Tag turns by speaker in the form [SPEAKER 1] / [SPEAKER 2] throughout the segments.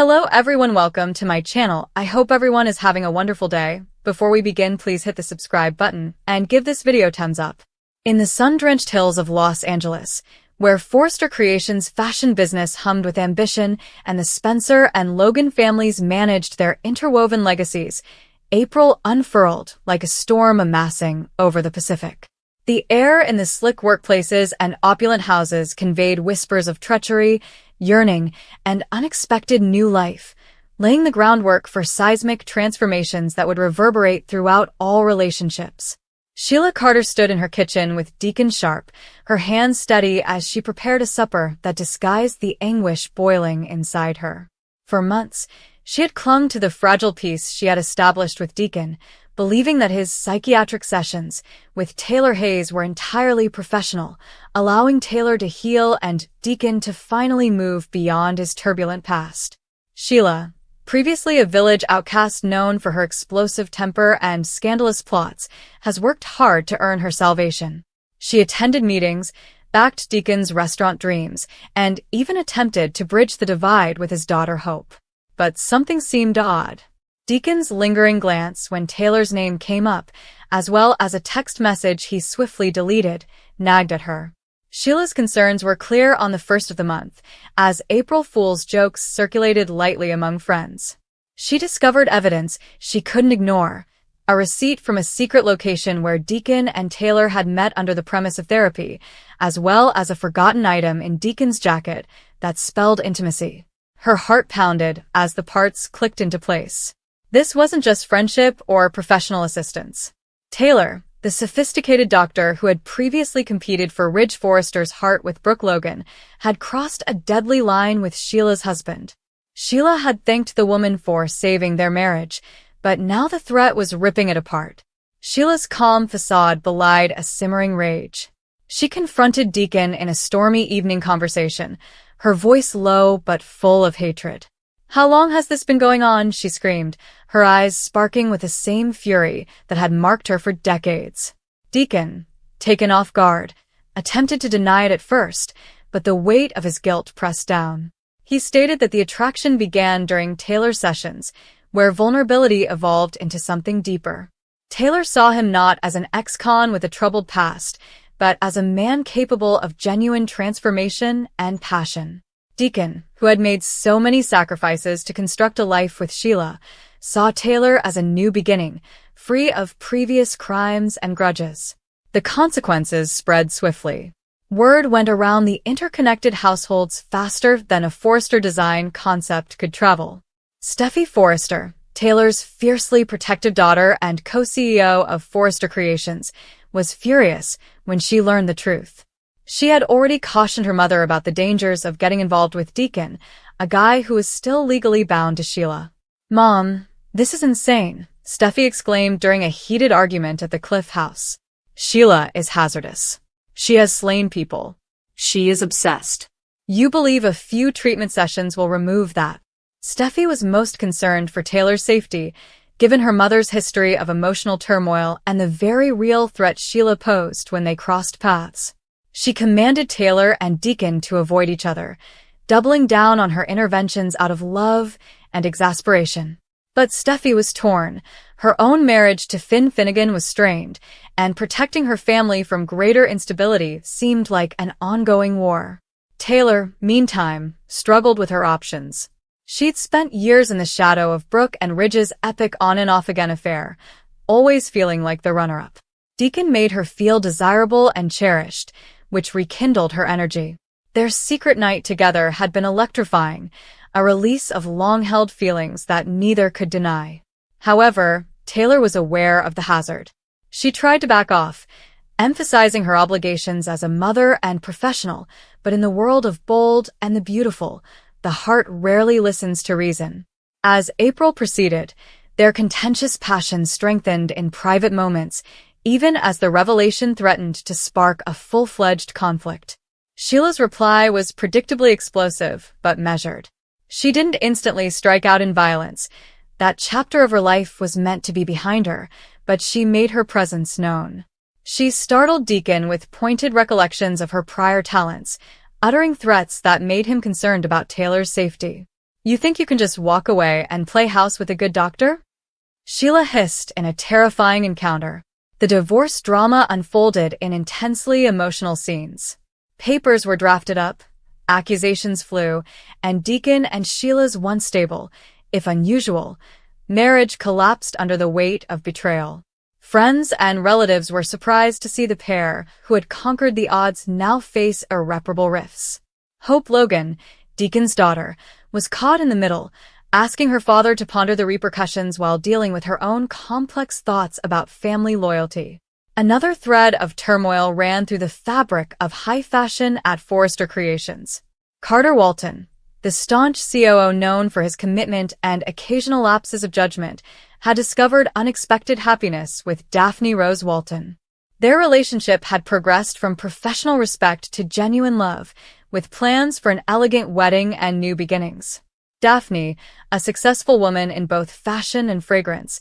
[SPEAKER 1] Hello everyone, welcome to my channel. I hope everyone is having a wonderful day. Before we begin, please hit the subscribe button and give this video a thumbs up. In the sun-drenched hills of Los Angeles, where Forrester Creations' fashion business hummed with ambition and the Spencer and Logan families managed their interwoven legacies, April unfurled like a storm amassing over the Pacific. The air in the slick workplaces and opulent houses conveyed whispers of treachery, yearning, and unexpected new life, laying the groundwork for seismic transformations that would reverberate throughout all relationships. Sheila Carter stood in her kitchen with Deacon Sharp, her hands steady as she prepared a supper that disguised the anguish boiling inside her. For months, she had clung to the fragile peace she had established with Deacon, believing that his psychiatric sessions with Taylor Hayes were entirely professional, allowing Taylor to heal and Deacon to finally move beyond his turbulent past. Sheila, previously a village outcast known for her explosive temper and scandalous plots, has worked hard to earn her salvation. She attended meetings, backed Deacon's restaurant dreams, and even attempted to bridge the divide with his daughter Hope. But something seemed odd. Deacon's lingering glance when Taylor's name came up, as well as a text message he swiftly deleted, nagged at her. Sheila's concerns were clear on the first of the month, as April Fool's jokes circulated lightly among friends. She discovered evidence she couldn't ignore, a receipt from a secret location where Deacon and Taylor had met under the premise of therapy, as well as a forgotten item in Deacon's jacket that spelled intimacy. Her heart pounded as the parts clicked into place. This wasn't just friendship or professional assistance. Taylor, the sophisticated doctor who had previously competed for Ridge Forrester's heart with Brooke Logan, had crossed a deadly line with Sheila's husband. Sheila had thanked the woman for saving their marriage, but now the threat was ripping it apart. Sheila's calm facade belied a simmering rage. She confronted Deacon in a stormy evening conversation, her voice low but full of hatred. "How long has this been going on?" she screamed, her eyes sparking with the same fury that had marked her for decades. Deacon, taken off guard, attempted to deny it at first, but the weight of his guilt pressed down. He stated that the attraction began during Taylor's sessions, where vulnerability evolved into something deeper. Taylor saw him not as an ex-con with a troubled past, but as a man capable of genuine transformation and passion. Deacon, who had made so many sacrifices to construct a life with Sheila, saw Taylor as a new beginning, free of previous crimes and grudges. The consequences spread swiftly. Word went around the interconnected households faster than a Forrester design concept could travel. Steffi Forrester, Taylor's fiercely protective daughter and co-CEO of Forrester Creations, was furious when she learned the truth. She had already cautioned her mother about the dangers of getting involved with Deacon, a guy who was still legally bound to Sheila. "Mom, this is insane," Steffi exclaimed during a heated argument at the Cliff House. "Sheila is hazardous. She has slain people. She is obsessed. You believe a few treatment sessions will remove that?" Steffi was most concerned for Taylor's safety, given her mother's history of emotional turmoil and the very real threat Sheila posed when they crossed paths. She commanded Taylor and Deacon to avoid each other, doubling down on her interventions out of love and exasperation. But Steffi was torn. Her own marriage to Finn Finnegan was strained, and protecting her family from greater instability seemed like an ongoing war. Taylor, meantime, struggled with her options. She'd spent years in the shadow of Brooke and Ridge's epic on-and-off-again affair, always feeling like the runner-up. Deacon made her feel desirable and cherished, which rekindled her energy. Their secret night together had been electrifying, a release of long-held feelings that neither could deny. However, Taylor was aware of the hazard. She tried to back off, emphasizing her obligations as a mother and professional, but in the world of bold and the beautiful, the heart rarely listens to reason. As April proceeded, their contentious passion strengthened in private moments, even as the revelation threatened to spark a full-fledged conflict. Sheila's reply was predictably explosive, but measured. She didn't instantly strike out in violence. That chapter of her life was meant to be behind her, but she made her presence known. She startled Deacon with pointed recollections of her prior talents, uttering threats that made him concerned about Taylor's safety. You think you can just walk away and play house with a good doctor? Sheila hissed in a terrifying encounter. The divorce drama unfolded in intensely emotional scenes. Papers were drafted up, accusations flew, and Deacon and Sheila's once stable, if unusual, marriage collapsed under the weight of betrayal. Friends and relatives were surprised to see the pair, who had conquered the odds, now face irreparable rifts. Hope Logan, Deacon's daughter, was caught in the middle, asking her father to ponder the repercussions while dealing with her own complex thoughts about family loyalty. Another thread of turmoil ran through the fabric of high fashion at Forrester Creations. Carter Walton, the staunch COO known for his commitment and occasional lapses of judgment, had discovered unexpected happiness with Daphne Rose Walton. Their relationship had progressed from professional respect to genuine love, with plans for an elegant wedding and new beginnings. Daphne, a successful woman in both fashion and fragrance,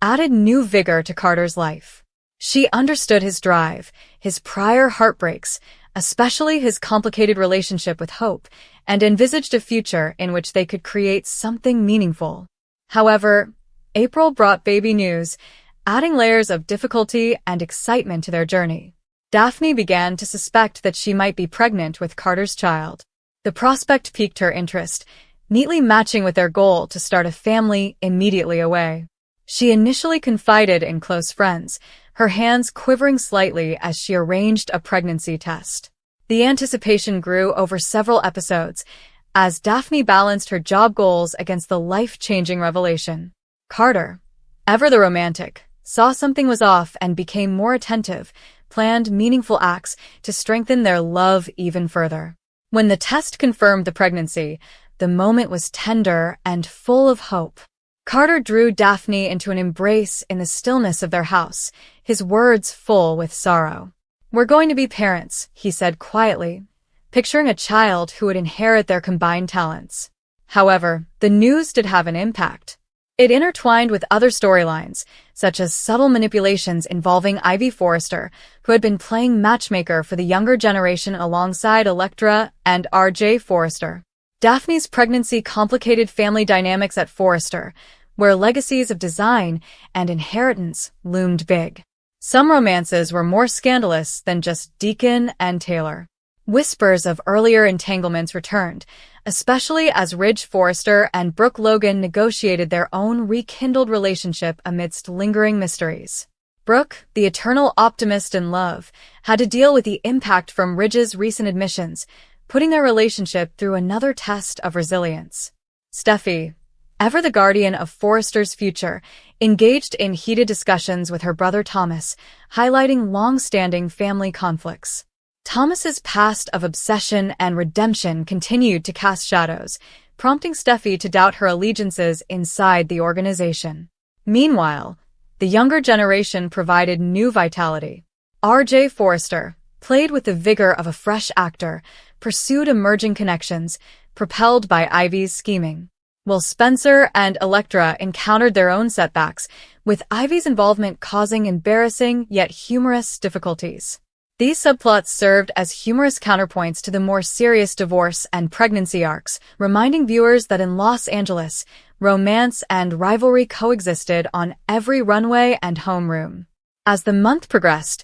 [SPEAKER 1] added new vigor to Carter's life. She understood his drive, his prior heartbreaks, especially his complicated relationship with Hope, and envisaged a future in which they could create something meaningful. However, April brought baby news, adding layers of difficulty and excitement to their journey. Daphne began to suspect that she might be pregnant with Carter's child. The prospect piqued her interest, neatly matching with their goal to start a family immediately away. She initially confided in close friends, her hands quivering slightly as she arranged a pregnancy test. The anticipation grew over several episodes, as Daphne balanced her job goals against the life-changing revelation. Carter, ever the romantic, saw something was off and became more attentive, planned meaningful acts to strengthen their love even further. When the test confirmed the pregnancy, the moment was tender and full of hope. Carter drew Daphne into an embrace in the stillness of their house, his words full with sorrow. "We're going to be parents," he said quietly, picturing a child who would inherit their combined talents. However, the news did have an impact. It intertwined with other storylines, such as subtle manipulations involving Ivy Forrester, who had been playing matchmaker for the younger generation alongside Electra and R.J. Forrester. Daphne's pregnancy complicated family dynamics at Forrester, where legacies of design and inheritance loomed big. Some romances were more scandalous than just Deacon and Taylor. Whispers of earlier entanglements returned, especially as Ridge Forrester and Brooke Logan negotiated their own rekindled relationship amidst lingering mysteries. Brooke, the eternal optimist in love, had to deal with the impact from Ridge's recent admissions, putting their relationship through another test of resilience. Steffi, ever the guardian of Forrester's future, engaged in heated discussions with her brother Thomas, highlighting long-standing family conflicts. Thomas's past of obsession and redemption continued to cast shadows, prompting Steffi to doubt her allegiances inside the organization. Meanwhile, the younger generation provided new vitality. R.J. Forrester, played with the vigor of a fresh actor, pursued emerging connections, propelled by Ivy's scheming. While Spencer and Electra encountered their own setbacks, with Ivy's involvement causing embarrassing yet humorous difficulties. These subplots served as humorous counterpoints to the more serious divorce and pregnancy arcs, reminding viewers that in Los Angeles, romance and rivalry coexisted on every runway and homeroom. As the month progressed,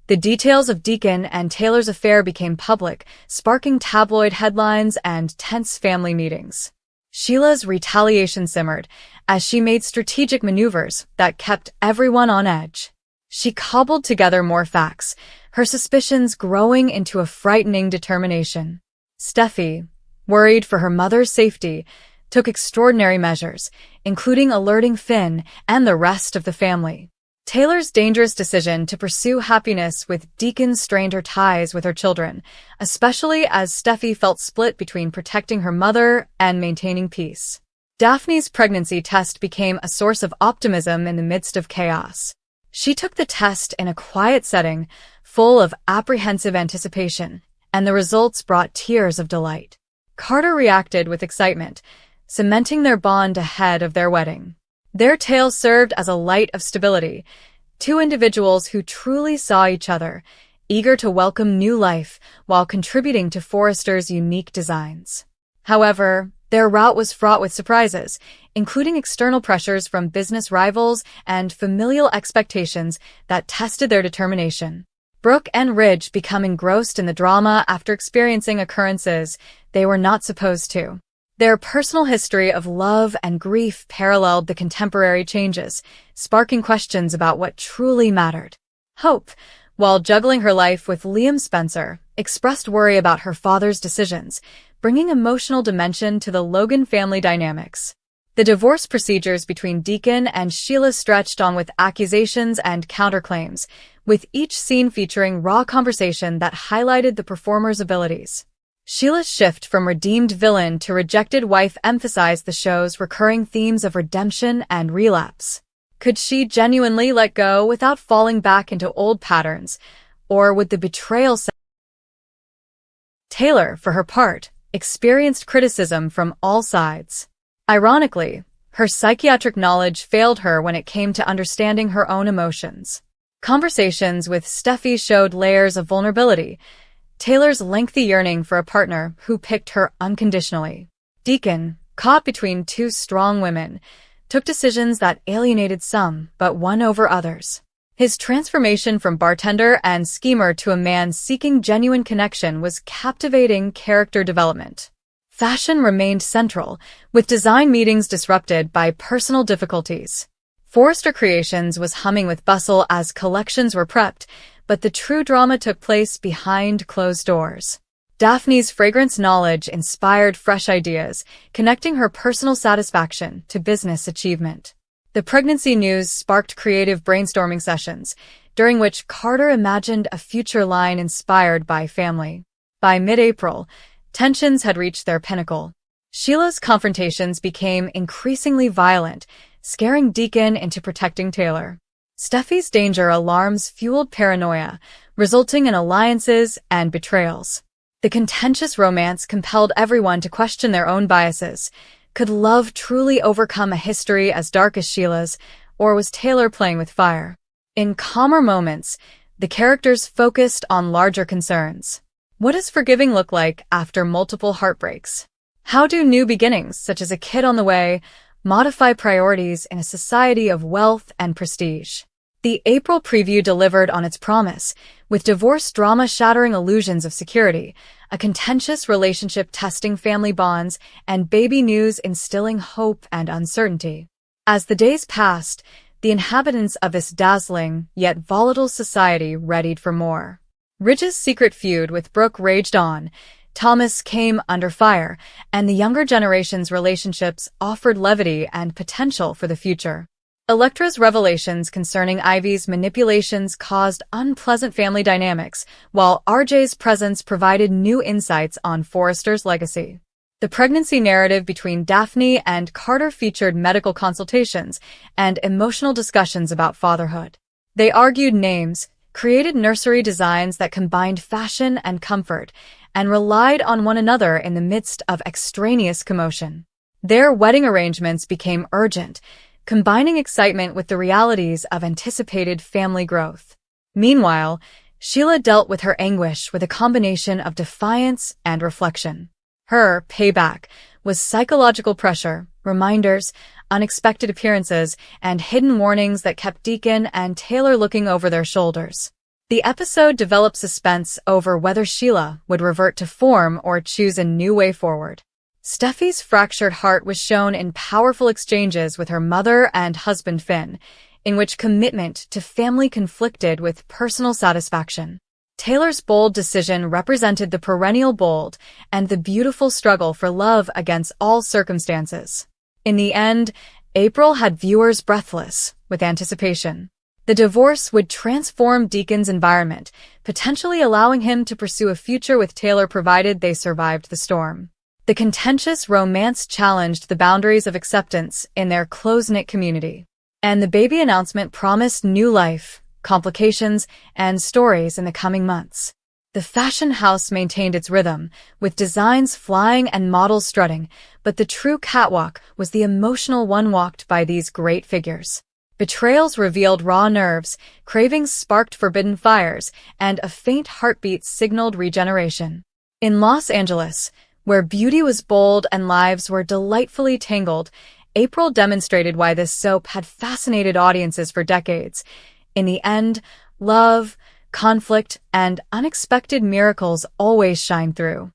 [SPEAKER 1] the details of Deacon and Taylor's affair became public, sparking tabloid headlines and tense family meetings. Sheila's retaliation simmered as she made strategic maneuvers that kept everyone on edge. She cobbled together more facts, her suspicions growing into a frightening determination. Steffi, worried for her mother's safety, took extraordinary measures, including alerting Finn and the rest of the family. Taylor's dangerous decision to pursue happiness with Deacon strained her ties with her children, especially as Steffi felt split between protecting her mother and maintaining peace. Daphne's pregnancy test became a source of optimism in the midst of chaos. She took the test in a quiet setting, full of apprehensive anticipation, and the results brought tears of delight. Carter reacted with excitement, cementing their bond ahead of their wedding. Their tale served as a light of stability, two individuals who truly saw each other, eager to welcome new life while contributing to Forrester's unique designs. However, Their route was fraught with surprises, including external pressures from business rivals and familial expectations that tested their determination. Brooke and Ridge become engrossed in the drama after experiencing occurrences they were not supposed to. Their personal history of love and grief paralleled the contemporary changes, sparking questions about what truly mattered. Hope, while juggling her life with Liam Spencer, expressed worry about her father's decisions, bringing emotional dimension to the Logan family dynamics. The divorce procedures between Deacon and Sheila stretched on with accusations and counterclaims, with each scene featuring raw conversation that highlighted the performer's abilities. Sheila's shift from redeemed villain to rejected wife emphasized the show's recurring themes of redemption and relapse. Could she genuinely let go without falling back into old patterns, or would the betrayal Taylor, for her part, experienced criticism from all sides. Ironically, her psychiatric knowledge failed her when it came to understanding her own emotions. Conversations with Steffi showed layers of vulnerability, Taylor's lengthy yearning for a partner who picked her unconditionally. Deacon, caught between two strong women, took decisions that alienated some but won over others. His transformation from bartender and schemer to a man seeking genuine connection was captivating character development. Fashion remained central, with design meetings disrupted by personal difficulties. Forrester Creations was humming with bustle as collections were prepped, but the true drama took place behind closed doors. Daphne's fragrance knowledge inspired fresh ideas, connecting her personal satisfaction to business achievement. The pregnancy news sparked creative brainstorming sessions, during which Carter imagined a future line inspired by family. By mid-April, tensions had reached their pinnacle. Sheila's confrontations became increasingly violent, scaring Deacon into protecting Taylor. Steffi's danger alarms fueled paranoia, resulting in alliances and betrayals. The contentious romance compelled everyone to question their own biases. Could love truly overcome a history as dark as Sheila's, or was Taylor playing with fire? In calmer moments, the characters focused on larger concerns. What does forgiving look like after multiple heartbreaks? How do new beginnings, such as a kid on the way, modify priorities in a society of wealth and prestige? The April preview delivered on its promise, with divorce drama shattering illusions of security, a contentious relationship testing family bonds, and baby news instilling hope and uncertainty. As the days passed, the inhabitants of this dazzling yet volatile society readied for more. Ridge's secret feud with Brooke raged on, Thomas came under fire, and the younger generation's relationships offered levity and potential for the future. Electra's revelations concerning Ivy's manipulations caused unpleasant family dynamics, while RJ's presence provided new insights on Forrester's legacy. The pregnancy narrative between Daphne and Carter featured medical consultations and emotional discussions about fatherhood. They argued names, created nursery designs that combined fashion and comfort, and relied on one another in the midst of extraneous commotion. Their wedding arrangements became urgent, combining excitement with the realities of anticipated family growth. Meanwhile, Sheila dealt with her anguish with a combination of defiance and reflection. Her payback was psychological pressure, reminders, unexpected appearances, and hidden warnings that kept Deacon and Taylor looking over their shoulders. The episode developed suspense over whether Sheila would revert to form or choose a new way forward. Steffi's fractured heart was shown in powerful exchanges with her mother and husband Finn, in which commitment to family conflicted with personal satisfaction. Taylor's bold decision represented the perennial bold and the beautiful struggle for love against all circumstances. In the end, April had viewers breathless with anticipation. The divorce would transform Deacon's environment, potentially allowing him to pursue a future with Taylor provided they survived the storm. The contentious romance challenged the boundaries of acceptance in their close-knit community. And the baby announcement promised new life, complications, and stories in the coming months. The fashion house maintained its rhythm, with designs flying and models strutting, but the true catwalk was the emotional one walked by these great figures. Betrayals revealed raw nerves, cravings sparked forbidden fires, and a faint heartbeat signaled regeneration. In Los Angeles, Where beauty was bold and lives were delightfully tangled, April demonstrated why this soap had fascinated audiences for decades. In the end, love, conflict, and unexpected miracles always shine through.